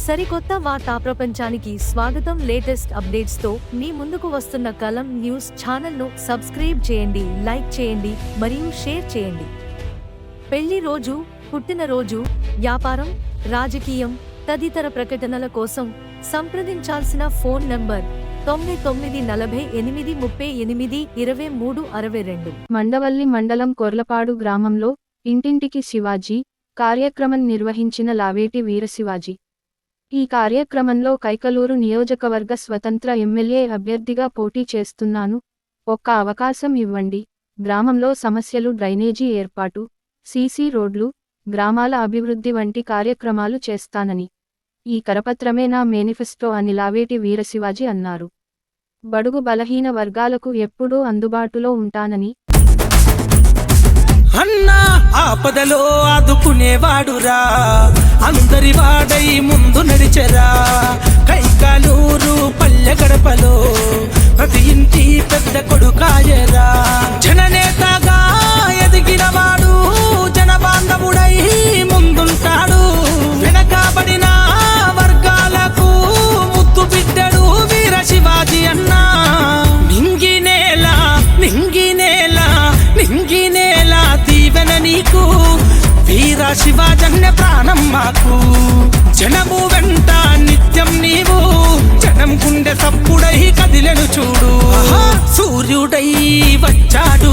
సరికొత్త వార్తా ప్రపంచానికి స్వాగతం. లేటెస్ట్ అప్డేట్స్ తో మీ ముందుకు వస్తున్న కలం న్యూస్ ఛానల్ ను సబ్స్క్రైబ్ చేయండి, లైక్ చేయండి మరియు షేర్ చేయండి. పెళ్లి రోజు, పుట్టినరోజు, వ్యాపారం, రాజకీయం తదితర ప్రకటనల కోసం సంప్రదించాల్సిన ఫోన్ నంబర్ 9948382362. మండవల్లి మండలం కొర్లపాడు గ్రామంలో ఇంటింటికి శివాజీ కార్యక్రమం నిర్వహించిన లావేటి వీరశివాజీ. ఈ కార్యక్రమంలో కైకలూరు నియోజకవర్గ స్వతంత్ర ఎమ్మెల్యే అభ్యర్థిగా పోటీ చేస్తున్నాను, ఒక్క అవకాశం ఇవ్వండి, గ్రామంలో సమస్యలు, డ్రైనేజీ ఏర్పాటు, సీసీ రోడ్లు, గ్రామాల అభివృద్ధి వంటి కార్యక్రమాలు చేస్తానని ఈ కరపత్రమే నా మేనిఫెస్టో అని లావేటి వీరశివాజీ అన్నారు. బడుగు బలహీన వర్గాలకు ఎప్పుడూ అందుబాటులో ఉంటానని, అన్నా ఆపదలో ఆదుకునేవాడురా, అందరి వాడై ముందు నడిచెరా. కైకాలూరు పల్లె గడపలో ప్రతి ఇంటి పెద్ద కొడుకాయరా. జననేతగా ఎదిగినవాడు జనబాంధవుడై ముందుంటాడు. వెనకబడిన వర్గాలకు ముద్దు బిడ్డడు వీర శివాజీ అన్నా. నింగినేలా నింగినేలా నింగినేలా దీవెన నీకు, వీర శివాజన్న ప్రాణం మాకు. జనము వెంట నిత్యం నీవు, జనం గుండె సప్పుడై కదిలెను చూడు. సూర్యుడై వచ్చాడు